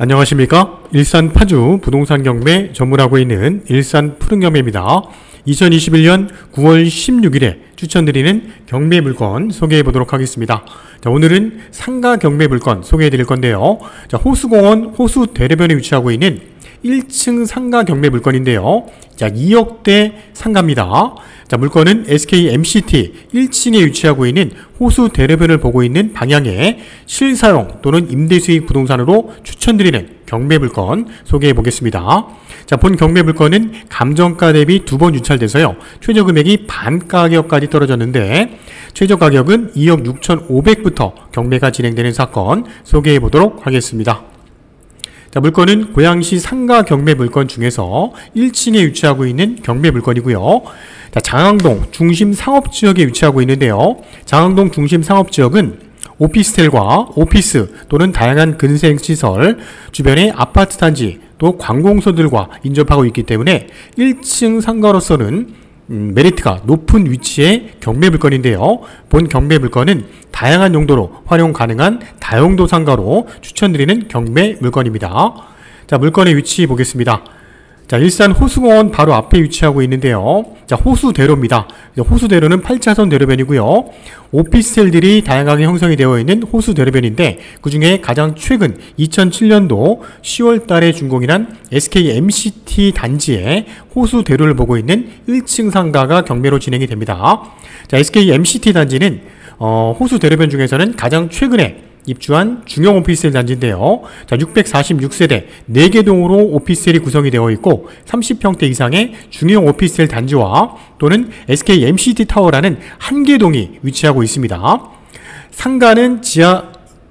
안녕하십니까? 일산 파주 부동산 경매 전문하고 있는 일산 푸른경매입니다. 2021년 9월 16일에 추천드리는 경매 물건 소개해 보도록 하겠습니다. 자, 오늘은 상가 경매 물건 소개해 드릴 건데요. 자, 호수공원 호수 대로변에 위치하고 있는 1층 상가 경매 물건인데요. 자, 2억대 상가입니다. 자, 물건은 SKMCT 1층에 위치하고 있는 호수 대로변을 보고 있는 방향의 실사용 또는 임대수익 부동산으로 추천드리는 경매 물건 소개해 보겠습니다. 자, 본 경매 물건은 감정가 대비 2번 유찰돼서요. 최저 금액이 반 가격까지 떨어졌는데 최저 가격은 2억 6,500부터 경매가 진행되는 사건 소개해 보도록 하겠습니다. 자, 물건은 고양시 상가 경매 물건 중에서 1층에 위치하고 있는 경매 물건이고요. 자, 장항동 중심 상업지역에 위치하고 있는데요. 장항동 중심 상업지역은 오피스텔과 오피스 또는 다양한 근생시설, 주변의 아파트 단지 또 관공서들과 인접하고 있기 때문에 1층 상가로서는 메리트가 높은 위치의 경매 물건인데요. 본 경매 물건은 다양한 용도로 활용 가능한 다용도 상가로 추천드리는 경매 물건입니다. 자, 물건의 위치 보겠습니다. 자, 일산 호수공원 바로 앞에 위치하고 있는데요. 자, 호수대로입니다. 호수대로는 8차선 대로변이고요. 오피스텔들이 다양하게 형성이 되어 있는 호수대로변인데 그 중에 가장 최근 2007년도 10월 달에 준공이란 SKMCT 단지의 호수대로를 보고 있는 1층 상가가 경매로 진행이 됩니다. 자, SKMCT 단지는 호수대로변 중에서는 가장 최근에 입주한 중형 오피스텔 단지인데요. 자, 646세대 4개 동으로 오피스텔이 구성이 되어 있고 30평대 이상의 중형 오피스텔 단지와 또는 SKMCT 타워라는 1개 동이 위치하고 있습니다. 상가는 지하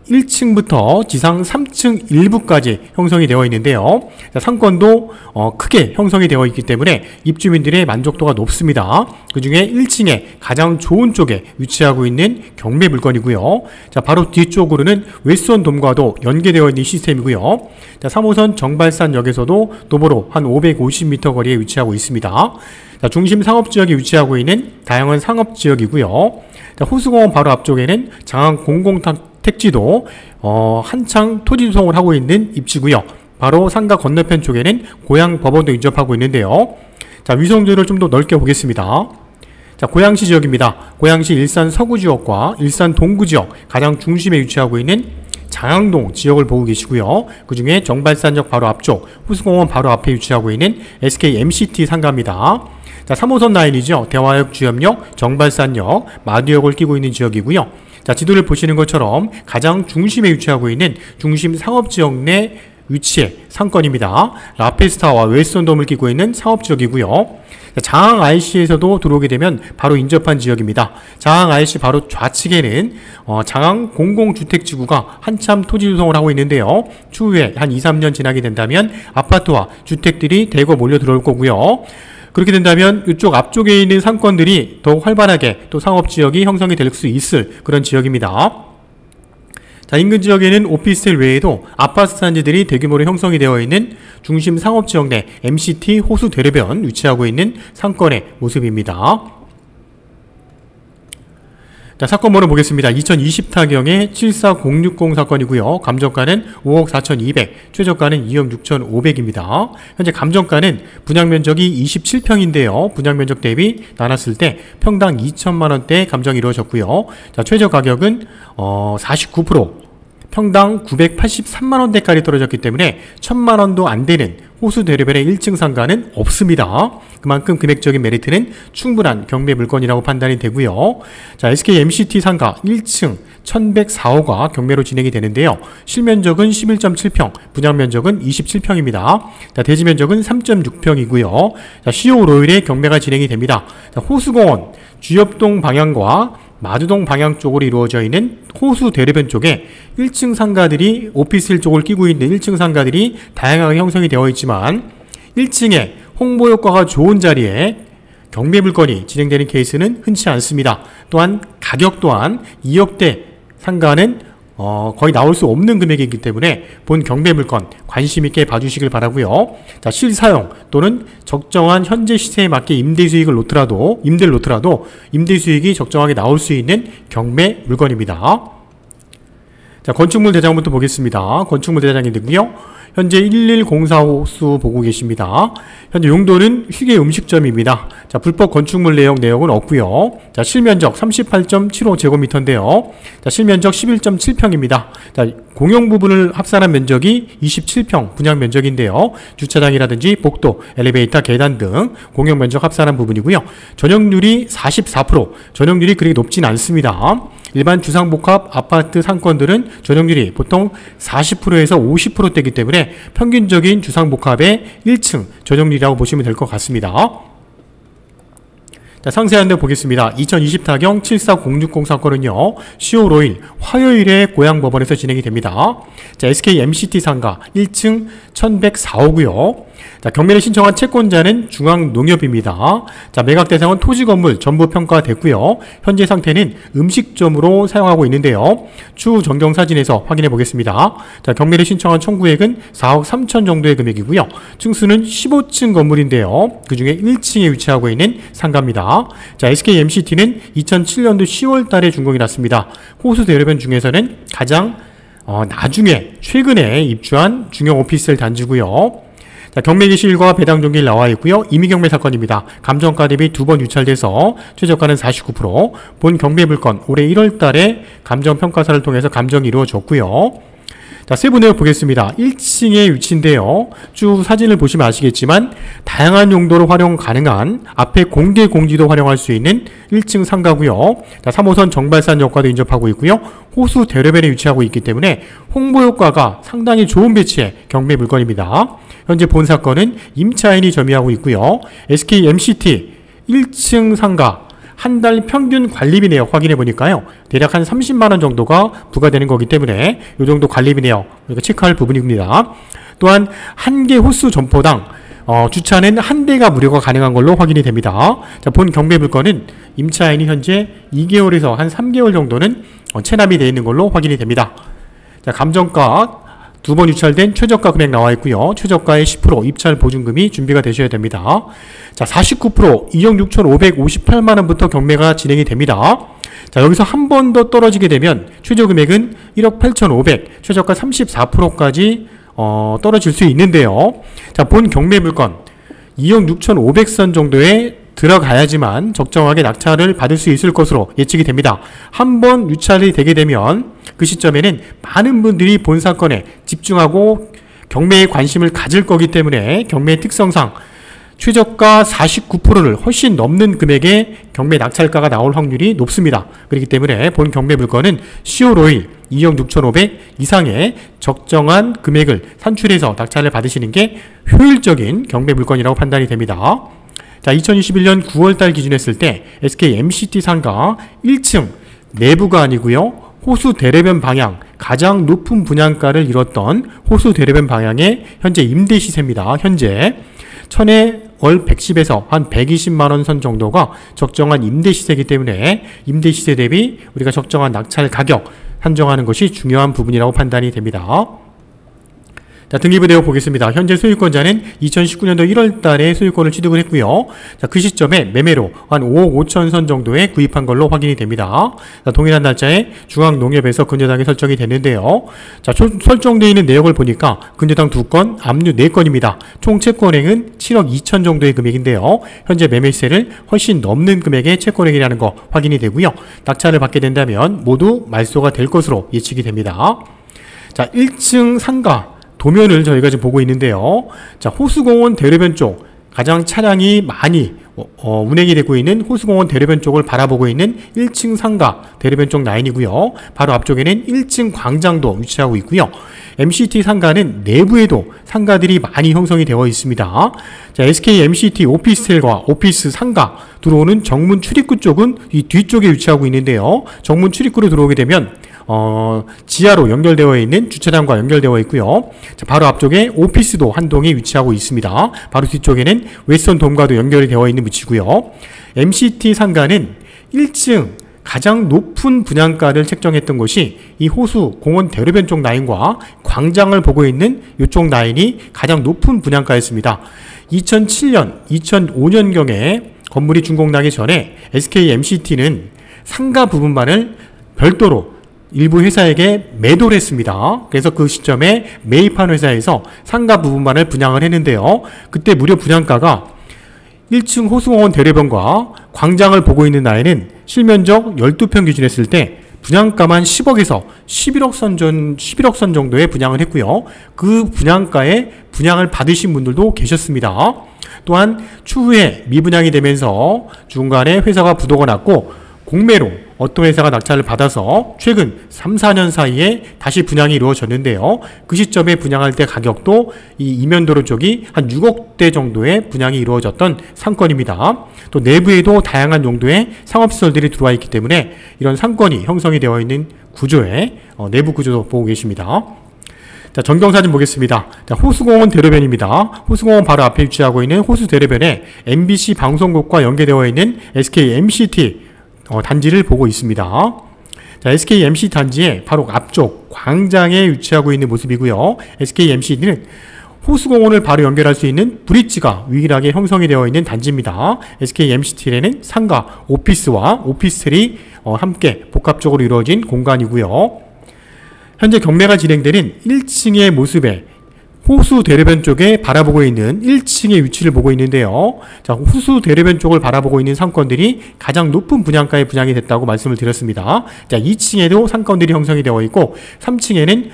1층부터 지상 3층 일부까지 형성이 되어 있는데요. 자, 상권도 크게 형성이 되어 있기 때문에 입주민들의 만족도가 높습니다. 그 중에 1층에 가장 좋은 쪽에 위치하고 있는 경매 물건이고요. 자, 바로 뒤쪽으로는 웨스턴돔과도 연계되어 있는 시스템이고요. 자, 3호선 정발산역에서도 도보로 한 550m 거리에 위치하고 있습니다. 자, 중심 상업지역에 위치하고 있는 다양한 상업지역이고요. 자, 호수공원 바로 앞쪽에는 장항 택지도 한창 토지 조성을 하고 있는 입지고요. 바로 상가 건너편 쪽에는 고양 법원도 인접하고 있는데요. 자, 위성도를 좀 더 넓게 보겠습니다. 자, 고양시 지역입니다. 고양시 일산 서구지역과 일산 동구지역 가장 중심에 위치하고 있는 장항동 지역을 보고 계시고요. 그 중에 정발산역 바로 앞쪽 호수공원 바로 앞에 위치하고 있는 SKMCT 상가입니다. 자, 3호선 라인이죠. 대화역, 주염역, 정발산역, 마두역을 끼고 있는 지역이고요. 자, 지도를 보시는 것처럼 가장 중심에 위치하고 있는 중심 상업지역 내 위치의 상권입니다. 라페스타와 웨스턴돔을 끼고 있는 사업지역이고요. 장항 IC에서도 들어오게 되면 바로 인접한 지역입니다. 장항 IC 바로 좌측에는 장항 공공주택지구가 한참 토지 조성을 하고 있는데요. 추후에 한 2-3년 지나게 된다면 아파트와 주택들이 대거 몰려 들어올 거고요. 그렇게 된다면 이쪽 앞쪽에 있는 상권들이 더욱 활발하게 또 상업지역이 형성이 될 수 있을 그런 지역입니다. 자, 인근 지역에는 오피스텔 외에도 아파트 단지들이 대규모로 형성이 되어 있는 중심 상업지역 내 MCT 호수 대로변 위치하고 있는 상권의 모습입니다. 자, 사건 번호 보겠습니다. 2020타경의 74060 사건이고요. 감정가는 5억 4,200, 최저가는 2억 6,500입니다. 현재 감정가는 분양면적이 27평인데요. 분양면적 대비 나눴을 때 평당 2천만원대 감정이 이루어졌고요. 자, 최저 가격은 49%, 평당 983만원대까지 떨어졌기 때문에 1,000만원도 안 되는 호수 대로변의 1층 상가는 없습니다. 그만큼 금액적인 메리트는 충분한 경매 물건이라고 판단이 되고요. 자, SKMCT 상가 1층 1104호가 경매로 진행이 되는데요. 실면적은 11.7평, 분양면적은 27평입니다. 자, 대지면적은 3.6평이고요. 자, 10월 5일에 경매가 진행이 됩니다. 자, 호수공원 주엽동 방향과 마두동 방향 쪽으로 이루어져 있는 호수 대로변 쪽에 1층 상가들이 오피스텔 쪽을 끼고 있는 1층 상가들이 다양하게 형성이 되어 있지만 1층에 홍보 효과가 좋은 자리에 경매 물건이 진행되는 케이스는 흔치 않습니다. 또한 가격 또한 2억대 상가는 거의 나올 수 없는 금액이기 때문에 본 경매 물건 관심 있게 봐주시길 바라고요. 자, 실사용 또는 적정한 현재 시세에 맞게 임대를 놓더라도 임대 수익이 적정하게 나올 수 있는 경매 물건입니다. 자, 건축물 대장부터 보겠습니다. 건축물 대장이 되고요. 현재 1104 호수 보고 계십니다. 현재 용도는 휴게 음식점입니다. 자, 불법 건축물 내역은 없고요. 자, 실면적 38.75제곱미터인데요. 자, 실면적 11.7평입니다. 자, 공용 부분을 합산한 면적이 27평 분양 면적인데요. 주차장이라든지 복도, 엘리베이터, 계단 등 공용 면적 합산한 부분이고요. 전용률이 44%, 전용률이 그렇게 높진 않습니다. 일반 주상복합 아파트 상권들은 전용률이 보통 40%에서 50%대이기 때문에 평균적인 주상복합의 1층 전용률이라고 보시면 될 것 같습니다. 자, 상세한 데 보겠습니다. 2024경 7406 사건은요, 10월 5일 화요일에 고양법원에서 진행이 됩니다. 자, SK MCT 상가 1층 1104호고요. 자, 경매를 신청한 채권자는 중앙농협입니다. 자, 매각 대상은 토지 건물 전부 평가됐고요. 현재 상태는 음식점으로 사용하고 있는데요. 추후 전경 사진에서 확인해 보겠습니다. 자, 경매를 신청한 청구액은 4억 3천 정도의 금액이고요. 층수는 15층 건물인데요. 그 중에 1층에 위치하고 있는 상가입니다. 자, SK MCT는 2007년도 10월 달에 준공이 났습니다. 호수 대로변 중에서는 가장 나중에 최근에 입주한 중형 오피스텔 단지고요. 자, 경매 개시일과 배당 종기일 나와 있고요. 임의경매 사건입니다. 감정가 대비 2번 유찰돼서 최저가는 49%, 본 경매 물건 올해 1월 달에 감정평가사를 통해서 감정이 이루어졌고요. 자, 세부 내역 보겠습니다. 1층에 위치인데요. 쭉 사진을 보시면 아시겠지만 다양한 용도로 활용 가능한 앞에 공개 공지도 활용할 수 있는 1층 상가고요. 자, 3호선 정발산 역과도 인접하고 있고요. 호수 대로변에 위치하고 있기 때문에 홍보 효과가 상당히 좋은 배치의 경매 물건입니다. 현재 본 사건은 임차인이 점유하고 있고요. SK MCT 1층 상가 한 달 평균 관리비 내역 확인해 보니까요, 대략 한 30만원 정도가 부과되는 거기 때문에 이 정도 관리비 내역 우리가 체크할 부분입니다. 또한 한 개 호수 점포당 주차는 한 대가 무료가 가능한 걸로 확인이 됩니다. 자, 본 경매 물건은 임차인이 현재 2개월에서 한 3개월 정도는 체납이 되어 있는 걸로 확인이 됩니다. 자, 감정가 2번 유찰된 최저가 금액 나와 있고요. 최저가의 10% 입찰 보증금이 준비가 되셔야 됩니다. 자, 49% 2억 6,558만원부터 경매가 진행이 됩니다. 자, 여기서 한 번 더 떨어지게 되면 최저 금액은 1억 8,500, 최저가 34%까지 떨어질 수 있는데요. 자, 본 경매 물건 2억 6,500선 정도에 들어가야지만 적정하게 낙찰을 받을 수 있을 것으로 예측이 됩니다. 한번 유찰이 되게 되면 그 시점에는 많은 분들이 본 사건에 집중하고 경매에 관심을 가질 거기 때문에 경매의 특성상 최저가 49%를 훨씬 넘는 금액의 경매 낙찰가가 나올 확률이 높습니다. 그렇기 때문에 본 경매 물건은 10월 5일 2억 6,500 이상의 적정한 금액을 산출해서 낙찰을 받으시는 게 효율적인 경매 물건이라고 판단이 됩니다. 자, 2021년 9월달 기준했을 때 SK MCT 상가 1층 내부가 아니고요, 호수 대로변 방향 가장 높은 분양가를 이뤘던 호수 대로변 방향의 현재 임대 시세입니다. 현재 천에 월 110에서 한 120만원 선 정도가 적정한 임대 시세이기 때문에 임대 시세 대비 우리가 적정한 낙찰 가격 산정하는 것이 중요한 부분이라고 판단이 됩니다. 자, 등기부 내역 보겠습니다. 현재 소유권자는 2019년도 1월 달에 소유권을 취득을 했고요. 자, 그 시점에 매매로 한 5억 5천 선 정도에 구입한 걸로 확인이 됩니다. 자, 동일한 날짜에 중앙농협에서 근저당이 설정이 됐는데요. 자, 설정되어 있는 내역을 보니까 근저당 2건, 압류 4건입니다. 총 채권액은 7억 2천 정도의 금액인데요. 현재 매매 시세를 훨씬 넘는 금액의 채권액이라는 거 확인이 되고요. 낙찰을 받게 된다면 모두 말소가 될 것으로 예측이 됩니다. 자, 1층 상가 도면을 저희가 지금 보고 있는데요. 자, 호수공원 대로변 쪽 가장 차량이 많이 운행이 되고 있는 호수공원 대로변 쪽을 바라보고 있는 1층 상가 대로변 쪽 라인이고요. 바로 앞쪽에는 1층 광장도 위치하고 있고요. MCT 상가는 내부에도 상가들이 많이 형성이 되어 있습니다. 자, SK MCT 오피스텔과 오피스 상가 들어오는 정문 출입구 쪽은 이 뒤쪽에 위치하고 있는데요. 정문 출입구로 들어오게 되면 지하로 연결되어 있는 주차장과 연결되어 있고요. 자, 바로 앞쪽에 오피스도 한 동이 위치하고 있습니다. 바로 뒤쪽에는 웨스턴 돔과도 연결이 되어 있는 위치고요. MCT 상가는 1층 가장 높은 분양가를 책정했던 것이 이 호수 공원 대로변 쪽 라인과 광장을 보고 있는 이쪽 라인이 가장 높은 분양가였습니다. 2007년, 2005년경에 건물이 준공나기 전에 SK MCT는 상가 부분만을 별도로 일부 회사에게 매도를 했습니다. 그래서 그 시점에 매입한 회사에서 상가 부분만을 분양을 했는데요. 그때 무려 분양가가 1층 호수공원 대로변과 광장을 보고 있는 나에는 실면적 12평 기준했을 때 분양가만 10억에서 11억 선 정도의 분양을 했고요. 그 분양가에 분양을 받으신 분들도 계셨습니다. 또한 추후에 미분양이 되면서 중간에 회사가 부도가 났고 공매로 어떤 회사가 낙찰을 받아서 최근 3, 4년 사이에 다시 분양이 이루어졌는데요. 그 시점에 분양할 때 가격도 이 이면도로 쪽이 한 6억대 정도의 분양이 이루어졌던 상권입니다. 또 내부에도 다양한 용도의 상업시설들이 들어와 있기 때문에 이런 상권이 형성이 되어 있는 구조의 내부 구조도 보고 계십니다. 자, 전경사진 보겠습니다. 자, 호수공원 대로변입니다. 호수공원 바로 앞에 위치하고 있는 호수 대로변에 MBC 방송국과 연계되어 있는 SK MCT 단지를 보고 있습니다. 자, SK MCT 단지의 바로 앞쪽 광장에 위치하고 있는 모습이고요. SK MCT는 호수공원을 바로 연결할 수 있는 브릿지가 유일하게 형성이 되어 있는 단지입니다. SK MCT에는 상가, 오피스와 오피스텔이 함께 복합적으로 이루어진 공간이고요. 현재 경매가 진행되는 1층의 모습에 호수 대로변 쪽에 바라보고 있는 1층의 위치를 보고 있는데요. 자, 호수 대로변 쪽을 바라보고 있는 상권들이 가장 높은 분양가에 분양이 됐다고 말씀을 드렸습니다. 자, 2층에도 상권들이 형성이 되어 있고 3층에는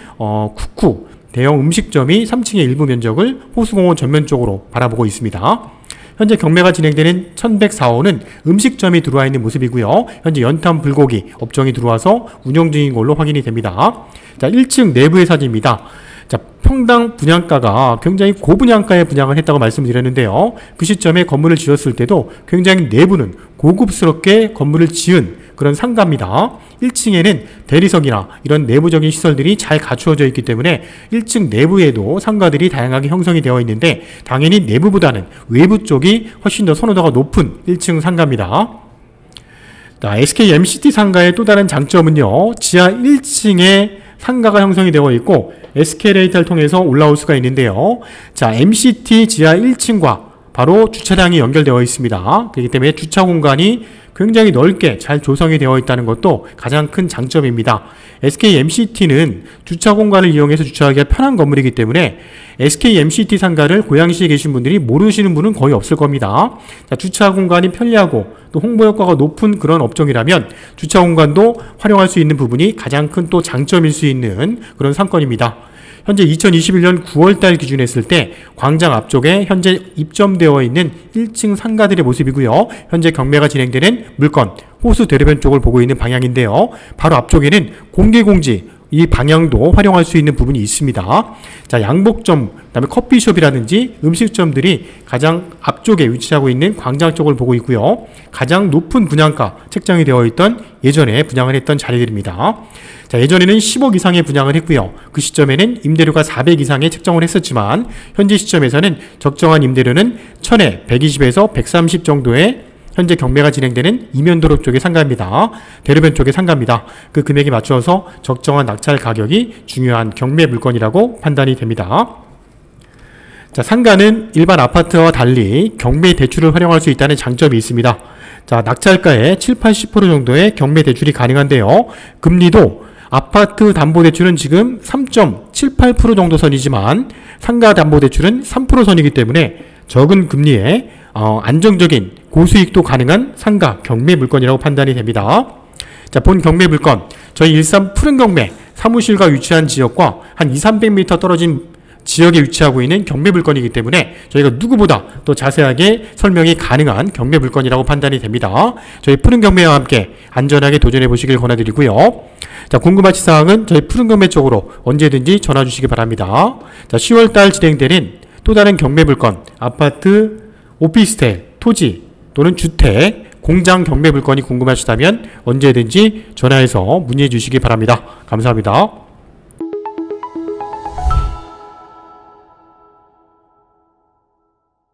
쿠쿠 대형 음식점이 3층의 일부 면적을 호수공원 전면 쪽으로 바라보고 있습니다. 현재 경매가 진행되는 1104호는 음식점이 들어와 있는 모습이고요. 현재 연탄 불고기 업종이 들어와서 운영 중인 걸로 확인이 됩니다. 자, 1층 내부의 사진입니다. 자, 평당 분양가가 굉장히 고분양가에 분양을 했다고 말씀드렸는데요. 그 시점에 건물을 지었을 때도 굉장히 내부는 고급스럽게 건물을 지은 그런 상가입니다. 1층에는 대리석이나 이런 내부적인 시설들이 잘 갖추어져 있기 때문에 1층 내부에도 상가들이 다양하게 형성이 되어 있는데 당연히 내부보다는 외부 쪽이 훨씬 더 선호도가 높은 1층 상가입니다. 자, SK MCT 상가의 또 다른 장점은요. 지하 1층에 상가가 형성이 되어 있고 에스컬레이터를 통해서 올라올 수가 있는데요. 자, MCT 지하 1층과 바로 주차장이 연결되어 있습니다. 그렇기 때문에 주차 공간이 굉장히 넓게 잘 조성이 되어 있다는 것도 가장 큰 장점입니다. SK MCT는 주차 공간을 이용해서 주차하기가 편한 건물이기 때문에 SK MCT 상가를 고양시에 계신 분들이 모르시는 분은 거의 없을 겁니다. 자, 주차 공간이 편리하고 또 홍보 효과가 높은 그런 업종이라면 주차 공간도 활용할 수 있는 부분이 가장 큰 또 장점일 수 있는 그런 상권입니다. 현재 2021년 9월달 기준했을 때 광장 앞쪽에 현재 입점되어 있는 1층 상가들의 모습이고요. 현재 경매가 진행되는 물건 호수 대로변 쪽을 보고 있는 방향인데요. 바로 앞쪽에는 공개공지 이 방향도 활용할 수 있는 부분이 있습니다. 자, 양복점, 그다음에 커피숍이라든지 음식점들이 가장 앞쪽에 위치하고 있는 광장 쪽을 보고 있고요. 가장 높은 분양가 책정이 되어 있던 예전에 분양을 했던 자리들입니다. 자, 예전에는 10억 이상의 분양을 했고요. 그 시점에는 임대료가 400 이상에 책정을 했었지만 현재 시점에서는 적정한 임대료는 1000에 120에서 130 정도의 현재 경매가 진행되는 이면도로 쪽의 상가입니다. 대로변 쪽의 상가입니다. 그 금액에 맞추어서 적정한 낙찰 가격이 중요한 경매 물건이라고 판단이 됩니다. 자, 상가는 일반 아파트와 달리 경매 대출을 활용할 수 있다는 장점이 있습니다. 자, 낙찰가의 7, 80% 정도의 경매 대출이 가능한데요. 금리도 아파트 담보대출은 지금 3.78% 정도 선이지만 상가 담보대출은 3% 선이기 때문에 적은 금리에 안정적인 고수익도 가능한 상가 경매 물건이라고 판단이 됩니다. 자, 본 경매 물건 저희 일산 푸른 경매 사무실과 위치한 지역과 한 200-300m 떨어진 지역에 위치하고 있는 경매 물건이기 때문에 저희가 누구보다 또 자세하게 설명이 가능한 경매 물건이라고 판단이 됩니다. 저희 푸른 경매와 함께 안전하게 도전해 보시길 권해드리고요. 자, 궁금하신 사항은 저희 푸른 경매 쪽으로 언제든지 전화 주시기 바랍니다. 자, 10월달 진행되는 또 다른 경매 물건 아파트, 오피스텔, 토지 또는 주택, 공장 경매 물건이 궁금하시다면 언제든지 전화해서 문의해 주시기 바랍니다. 감사합니다.